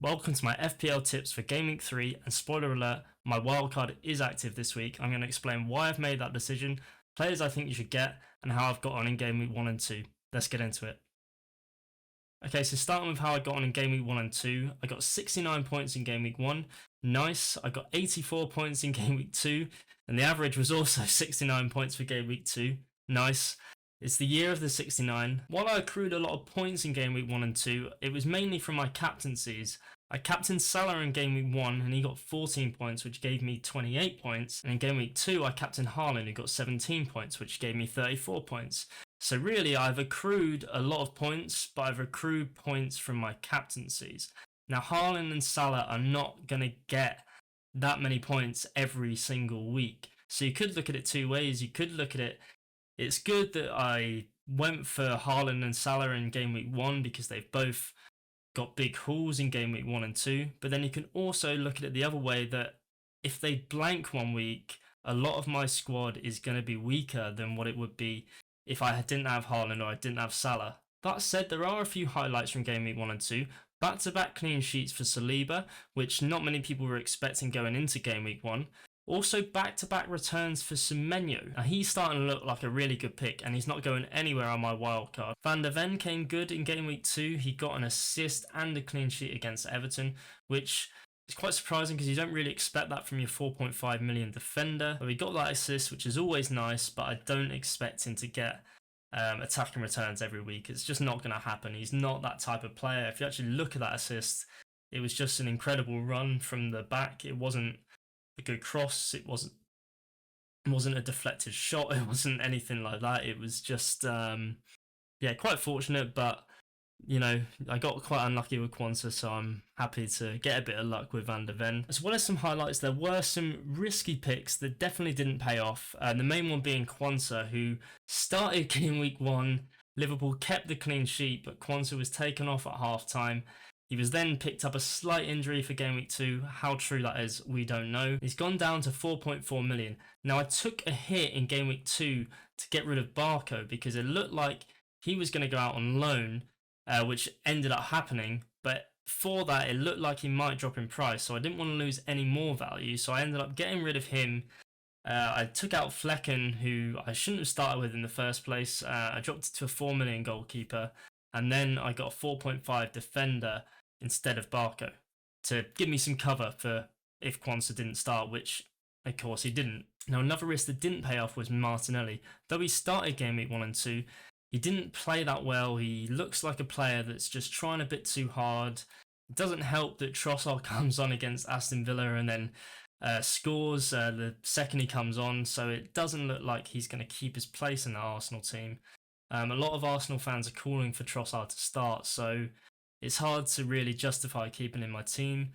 Welcome to my FPL tips for Game Week 3, and spoiler alert, my wildcard is active this week. I'm going to explain why I've made that decision, players I think you should get, and how I've got on in Game Week 1 and 2. Let's get into it. Okay, so starting with how I got on in Game Week 1 and 2, I got 69 points in Game Week 1, nice. I got 84 points in Game Week 2, and the average was also 69 points for Game Week 2, nice. It's the year of the 69. While I accrued a lot of points in Game Week 1 and 2, it was mainly from my captaincies. I captained Salah in Game Week 1 and he got 14 points, which gave me 28 points. And in Game Week 2, I captained Haaland, who got 17 points, which gave me 34 points. So really, I've accrued a lot of points, but I've accrued points from my captaincies. Now, Haaland and Salah are not going to get that many points every single week. So you could look at it two ways. You could look at it, it's good that I went for Haaland and Salah in Game Week 1 because they've both got big hauls in Game Week 1 and 2. But then you can also look at it the other way, that if they blank one week, a lot of my squad is going to be weaker than what it would be if I didn't have Haaland or I didn't have Salah. That said, there are a few highlights from Game Week 1 and 2. Back-to-back clean sheets for Saliba, which not many people were expecting going into Game Week 1. Also, back-to-back returns for Semenyo. Now, he's starting to look like a really good pick, and he's not going anywhere on my wildcard. Van der Ven came good in Game Week 2. He got an assist and a clean sheet against Everton, which is quite surprising because you don't really expect that from your 4.5 million defender. But he got that assist, which is always nice, but I don't expect him to get attacking returns every week. It's just not going to happen. He's not that type of player. If you actually look at that assist, it was just an incredible run from the back. It wasn't a good cross, it wasn't a deflected shot, it wasn't anything like that. It was just quite fortunate, but you know, I got quite unlucky with Konsa, so I'm happy to get a bit of luck with Van der Ven. As well as some highlights, there were some risky picks that definitely didn't pay off. The main one being Konsa, who started Game Week 1. Liverpool kept the clean sheet, but Konsa was taken off at half time. He was then picked up a slight injury for Game Week 2. How true that is, we don't know. He's gone down to 4.4 million. Now, I took a hit in Game Week 2 to get rid of Barco because it looked like he was going to go out on loan, which ended up happening. But for that, it looked like he might drop in price, so I didn't want to lose any more value. So I ended up getting rid of him. I took out Flecken, who I shouldn't have started with in the first place. I dropped it to a 4 million goalkeeper. And then I got a 4.5 defender instead of Barco to give me some cover for if Konsa didn't start, which of course he didn't. Now, another risk that didn't pay off was Martinelli. Though he started Game Week 1 and 2, he didn't play that well. He looks like a player that's just trying a bit too hard. It doesn't help that Trossard comes on against Aston Villa and then scores the second he comes on, so it doesn't look like he's going to keep his place in the Arsenal team. A lot of Arsenal fans are calling for Trossard to start, so it's hard to really justify keeping in my team.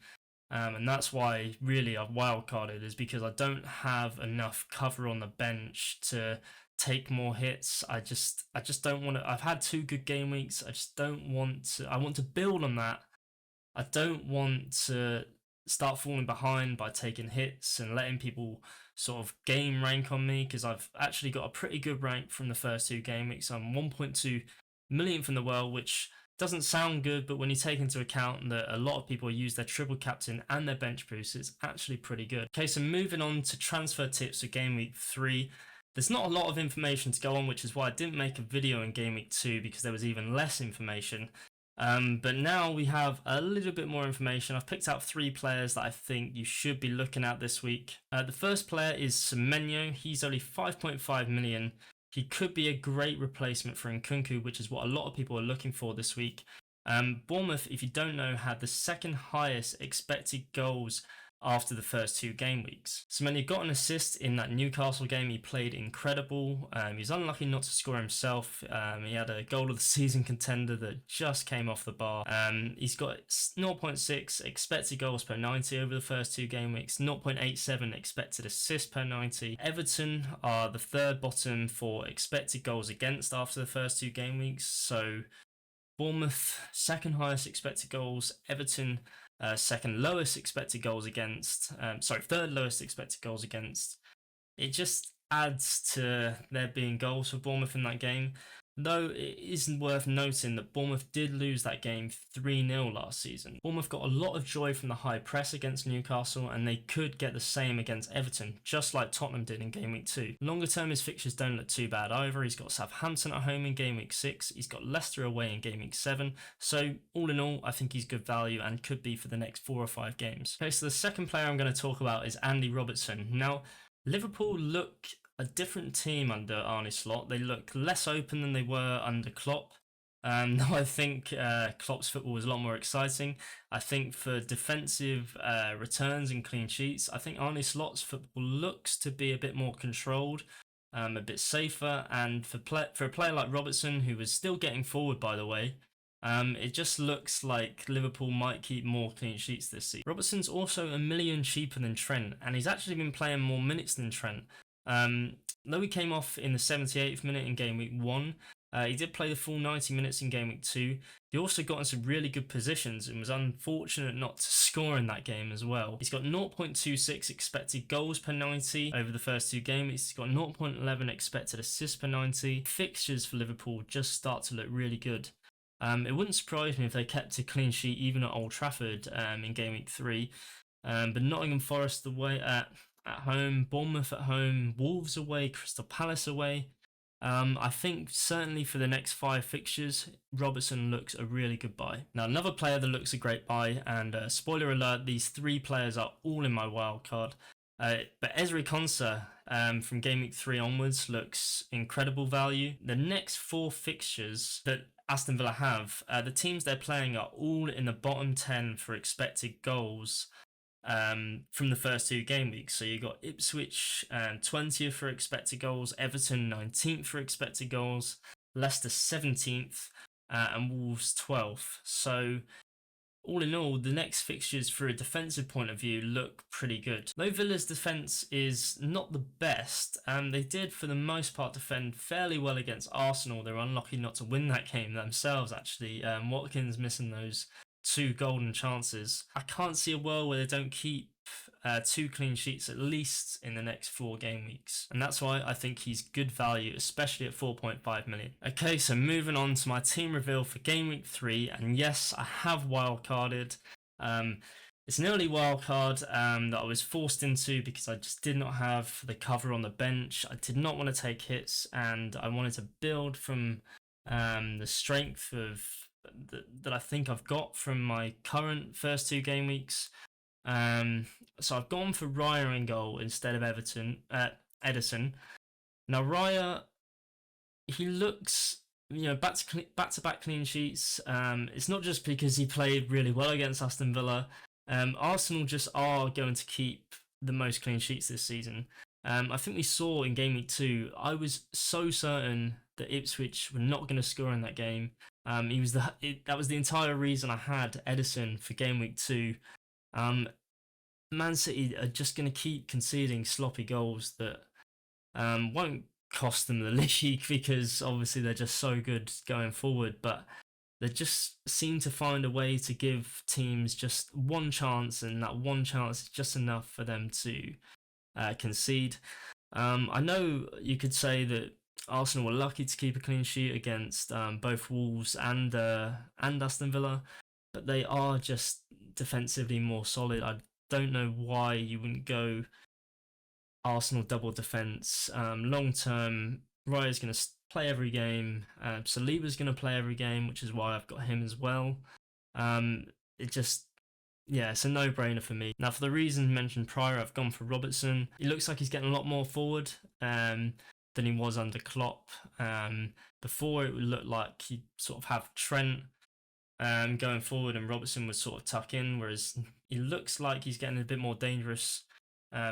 And that's why really I've wildcarded, is because I don't have enough cover on the bench to take more hits. I just don't want to. I've had 2 good game weeks. I just don't want to. I want to build on that. I don't want to start falling behind by taking hits and letting people sort of game rank on me, because I've actually got a pretty good rank from the first 2 game weeks. I'm 1.2 millionth in the world, which doesn't sound good, but when you take into account that a lot of people use their triple captain and their bench boost, it's actually pretty good. Okay, so moving on to transfer tips for Game Week 3. There's not a lot of information to go on, which is why I didn't make a video in Game Week 2, because there was even less information. But now we have a little bit more information. I've picked out 3 players that I think you should be looking at this week. The first player is Semenyo. He's only 5.5 million. He could be a great replacement for Nkunku, which is what a lot of people are looking for this week. Bournemouth, if you don't know, had the second highest expected goals after the first 2 game weeks. Semenyo got an assist in that Newcastle game. He played incredible. He's unlucky not to score himself. He had a goal of the season contender that just came off the bar. He's got 0.6 expected goals per 90 over the first 2 game weeks, 0.87 expected assists per 90. Everton are the 3rd bottom for expected goals against after the first 2 game weeks. So Bournemouth, second highest expected goals. Everton, second lowest expected goals against. Third lowest expected goals against. It just adds to there being goals for Bournemouth in that game. Though it is worth noting that Bournemouth did lose that game 3-0 last season. Bournemouth got a lot of joy from the high press against Newcastle, and they could get the same against Everton, just like Tottenham did in Game Week 2. Longer term, his fixtures don't look too bad either. He's got Southampton at home in Game Week 6, he's got Leicester away in Game Week 7, so all in all, I think he's good value and could be for the next 4 or 5 games. Okay, so the second player I'm going to talk about is Andy Robertson. Now, Liverpool look a different team under Arne Slot. They look less open than they were under Klopp. Now I think Klopp's football was a lot more exciting. I think for defensive returns and clean sheets, I think Arne Slot's football looks to be a bit more controlled, a bit safer. And for a player like Robertson, who was still getting forward, by the way, it just looks like Liverpool might keep more clean sheets this season. Robertson's also $1 million cheaper than Trent, and he's actually been playing more minutes than Trent. Though he came off in the 78th minute in Game Week 1, he did play the full 90 minutes in Game Week 2. He also got in some really good positions and was unfortunate not to score in that game as well. He's got 0.26 expected goals per 90 over the first 2 games. He's got 0.11 expected assists per 90. Fixtures for Liverpool just start to look really good. It wouldn't surprise me if they kept a clean sheet even at Old Trafford in Game Week 3. But Nottingham Forest away at home, Bournemouth at home, Wolves away, Crystal Palace away. I think certainly for the next 5 fixtures, Robertson looks a really good buy. Now, another player that looks a great buy, and spoiler alert, these 3 players are all in my wildcard. But Ezri Konsa from Game Week 3 onwards looks incredible value. The next 4 fixtures that Aston Villa have, the teams they're playing are all in the bottom 10 for expected goals from the first 2 game weeks. So you got Ipswich 20th for expected goals, Everton 19th for expected goals, Leicester 17th, and Wolves 12th. So all in all, the next fixtures for a defensive point of view look pretty good. Though Villa's defence is not the best, they did for the most part defend fairly well against Arsenal. They were unlucky not to win that game themselves, actually. Watkins missing those 2 golden chances. I can't see a world where they don't keep 2 clean sheets at least in the next 4 game weeks, and that's why I think he's good value, especially at 4.5 million. Okay, so moving on to my team reveal for Game Week 3, and yes, I have wildcarded. It's an early wildcard that I was forced into because I just did not have the cover on the bench. I did not want to take hits, and I wanted to build from the strength of that I think I've got from my current first 2 game weeks. So I've gone for Raya in goal instead of Edison. Now Raya, he looks, back to back clean sheets. It's not just because he played really well against Aston Villa. Arsenal just are going to keep the most clean sheets this season. I think we saw in Game Week 2, I was so certain that Ipswich were not going to score in that game. That was the entire reason I had Edison for Game Week 2. Man City are just going to keep conceding sloppy goals that won't cost them the league because obviously they're just so good going forward, but they just seem to find a way to give teams just one chance, and that one chance is just enough for them to concede. I know you could say that Arsenal were lucky to keep a clean sheet against both Wolves and Aston Villa, but they are just defensively more solid. I don't know why you wouldn't go Arsenal double defence. Long term, Raya's going to play every game. Saliba's going to play every game, which is why I've got him as well. It's a no-brainer for me. Now, for the reasons mentioned prior, I've gone for Robertson. He looks like he's getting a lot more forward than he was under Klopp. Before, it would look like he'd sort of have Trent going forward and Robertson would sort of tuck in, whereas he looks like he's getting a bit more dangerous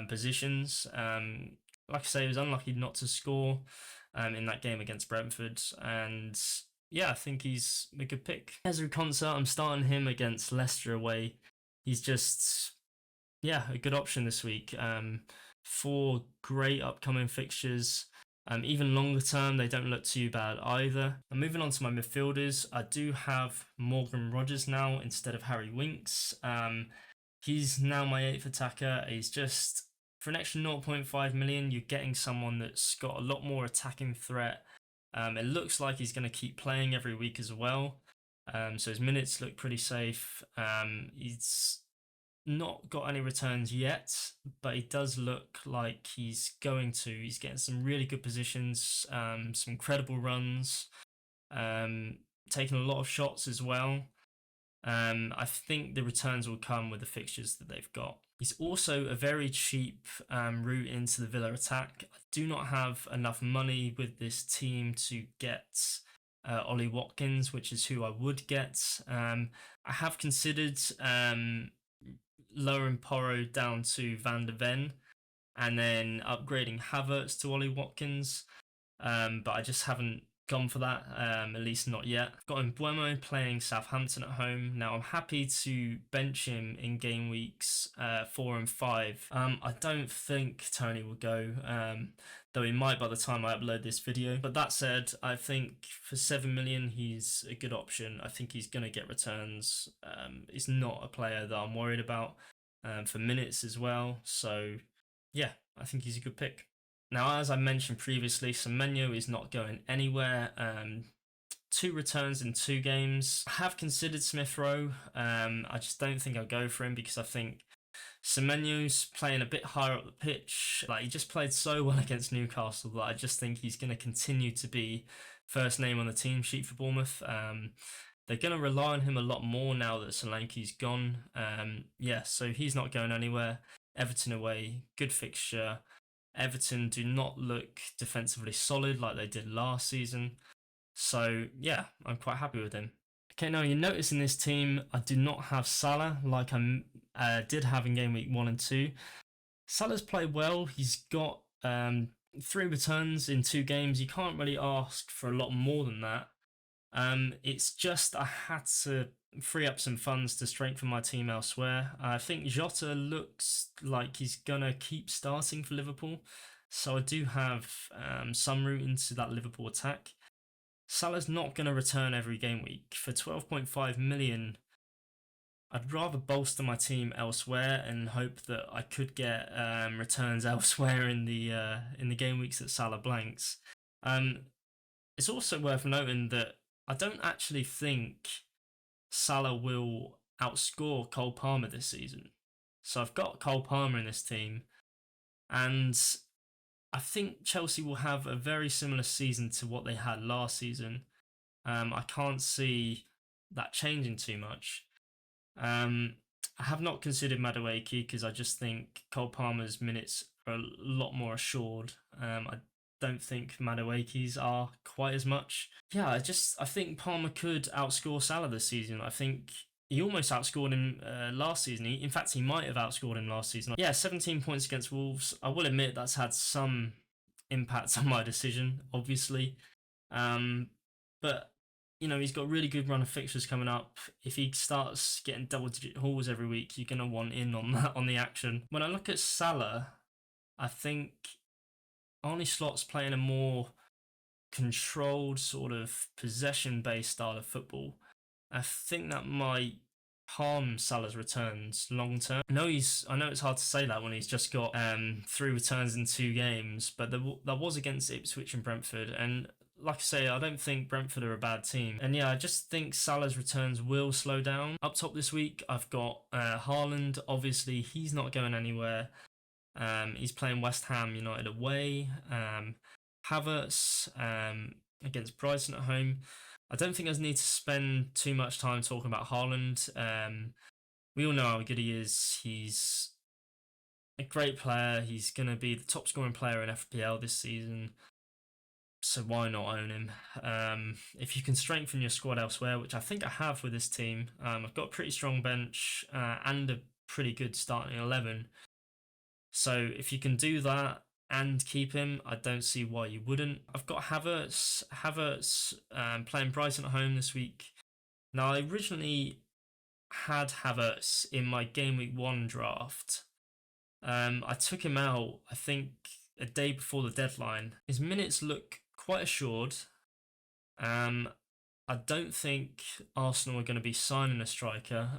positions. Like I say, he was unlucky not to score in that game against Brentford, and yeah, I think he's a good pick. Ezri Konsa, I'm starting him against Leicester away. He's just, a good option this week. 4 great upcoming fixtures. Even longer term, they don't look too bad either. And moving on to my midfielders, I do have Morgan Rogers now instead of Harry Winks. He's now my 8th attacker. He's just, for an extra 0.5 million, you're getting someone that's got a lot more attacking threat It looks like he's going to keep playing every week as well. So his minutes look pretty safe. He's not got any returns yet, but he does look like he's going to. He's getting some really good positions, some credible runs, taking a lot of shots as well. I think the returns will come with the fixtures that they've got. He's also a very cheap route into the Villa attack. I do not have enough money with this team to get Ollie Watkins, which is who I would get. I have considered lowering Porro down to Van de Ven and then upgrading Havertz to Ollie Watkins, but I just haven't gone for that, at least not yet. I've got Mbeumo playing Southampton at home. Now I'm happy to bench him in game weeks 4 and 5. I don't think Tony will go, though he might by the time I upload this video. But that said, I think for 7 million he's a good option. I think he's going to get returns. He's not a player that I'm worried about for minutes as well. So yeah, I think he's a good pick. Now, as I mentioned previously, Semenyo is not going anywhere. 2 returns in 2 games. I have considered Smith Rowe. I just don't think I'll go for him because I think Semenyo's playing a bit higher up the pitch. Like, he just played so well against Newcastle that I just think he's going to continue to be first name on the team sheet for Bournemouth. They're going to rely on him a lot more now that Solanke's gone. Yeah, so he's not going anywhere. Everton away, good fixture. Everton do not look defensively solid like they did last season. So yeah, I'm quite happy with him. Okay, now you notice in this team, I do not have Salah like I did have in game week 1 and 2. Salah's played well. He's got 3 returns in 2 games. You can't really ask for a lot more than that. It's just I had to free up some funds to strengthen my team elsewhere. I think Jota looks like he's gonna keep starting for Liverpool, so I do have some route into that Liverpool attack. Salah's not gonna return every game week. For 12.5 million, I'd rather bolster my team elsewhere and hope that I could get returns elsewhere in the game weeks that Salah blanks. It's also worth noting that I don't actually think Salah will outscore Cole Palmer this season. So I've got Cole Palmer in this team, and I think Chelsea will have a very similar season to what they had last season. I can't see that changing too much. I have not considered Madueke because I just think Cole Palmer's minutes are a lot more assured. I don't think Madueke's are quite as much. Yeah, I think Palmer could outscore Salah this season. I think he almost outscored him last season. In fact, he might have outscored him last season. Yeah, 17 points against Wolves. I will admit that's had some impact on my decision, obviously. But, you know, he's got a really good run of fixtures coming up. If he starts getting double-digit hauls every week, you're going to want in on that, on the action. When I look at Salah, I think Arne Slot's playing a more controlled sort of possession-based style of football. I think that might harm Salah's returns long term. I know it's hard to say that when he's just got 3 returns in 2 games, but that was against Ipswich and Brentford, and like I say, I don't think Brentford are a bad team. And yeah, I just think Salah's returns will slow down. Up top this week, I've got Haaland. Obviously, he's not going anywhere. He's playing West Ham United away. Havertz against Brighton at home. I don't think I need to spend too much time talking about Haaland. We all know how good he is. He's a great player. He's going to be the top scoring player in FPL this season. So why not own him? If you can strengthen your squad elsewhere, which I think I have with this team, I've got a pretty strong bench and a pretty good starting 11. So if you can do that and keep him, I don't see why you wouldn't. I've got Havertz playing Brighton at home this week. Now, I originally had Havertz in my Game Week 1 draft. I took him out, I think, a day before the deadline. His minutes look quite assured. I don't think Arsenal are going to be signing a striker.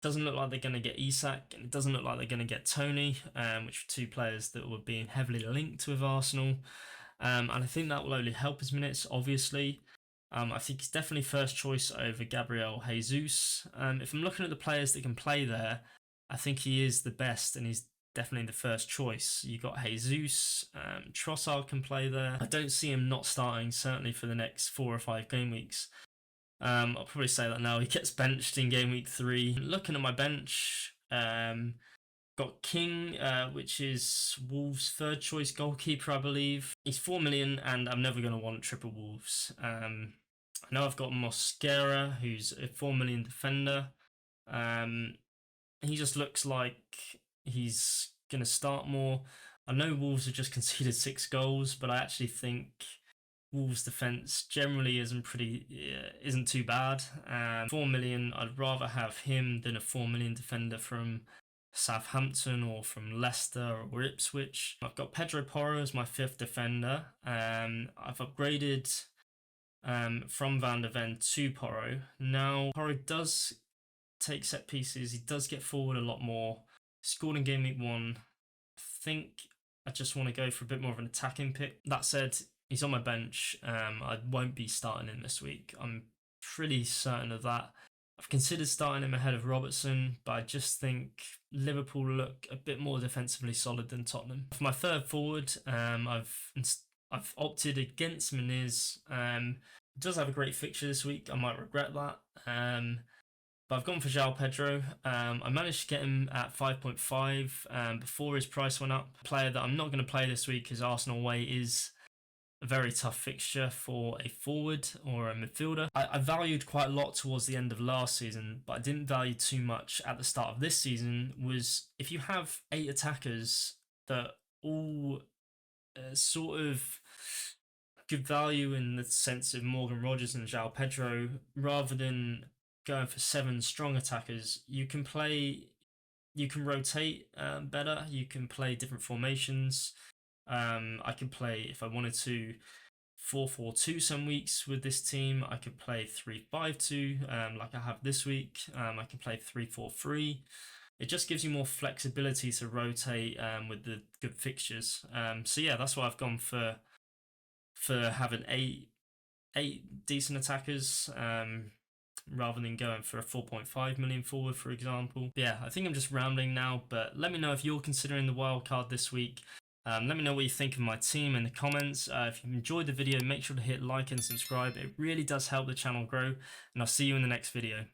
Doesn't look like they're going to get Isak, and it doesn't look like they're going to get Tony, which are 2 players that were being heavily linked with Arsenal. and I think that will only help his minutes, obviously. I think he's definitely first choice over Gabriel Jesus. If I'm looking at the players that can play there, I think he is the best, and he's definitely the first choice. You got Jesus, Trossard can play there. I don't see him not starting, certainly for the next 4 or 5 game weeks. I'll probably say that now. He gets benched in game week 3. Looking at my bench, got King, which is Wolves' third choice goalkeeper, I believe. He's 4 million, and I'm never going to want triple Wolves. I know I've got Mosquera, who's a 4 million defender. He just looks like he's going to start more. I know Wolves have just conceded 6 goals, but I actually think Wolves' defense generally isn't too bad. 4 million, I'd rather have him than a 4 million defender from Southampton or from Leicester or Ipswich. I've got Pedro Porro as my 5th defender. I've upgraded from Van der Ven to Porro. Now, Porro does take set pieces. He does get forward a lot more. Scored in game week 1. I think I just want to go for a bit more of an attacking pick. That said, he's on my bench. I won't be starting him this week. I'm pretty certain of that. I've considered starting him ahead of Robertson, but I just think Liverpool look a bit more defensively solid than Tottenham. For my 3rd forward, I've opted against Muniz. He does have a great fixture this week. I might regret that. But I've gone for João Pedro. I managed to get him at 5.5 before his price went up. A player that I'm not going to play this week because Arsenal away is a very tough fixture for a forward or a midfielder. I valued quite a lot towards the end of last season, but I didn't value too much at the start of this season. Was if you have 8 attackers that all sort of good value in the sense of Morgan Rogers and João Pedro, rather than going for 7 strong attackers, you can rotate better. You can play different formations. I could play, if I wanted to, 4-4-2 some weeks with this team. I could play 3-5-2 like I have this week. I can play 3-4-3. It just gives you more flexibility to rotate with the good fixtures. So yeah, that's why I've gone for having eight decent attackers rather than going for a 4.5 million forward, for example. But yeah, I think I'm just rambling now, but let me know if you're considering the wildcard this week. Let me know what you think of my team in the comments. If you enjoyed the video, make sure to hit like and subscribe. It really does help the channel grow, and I'll see you in the next video.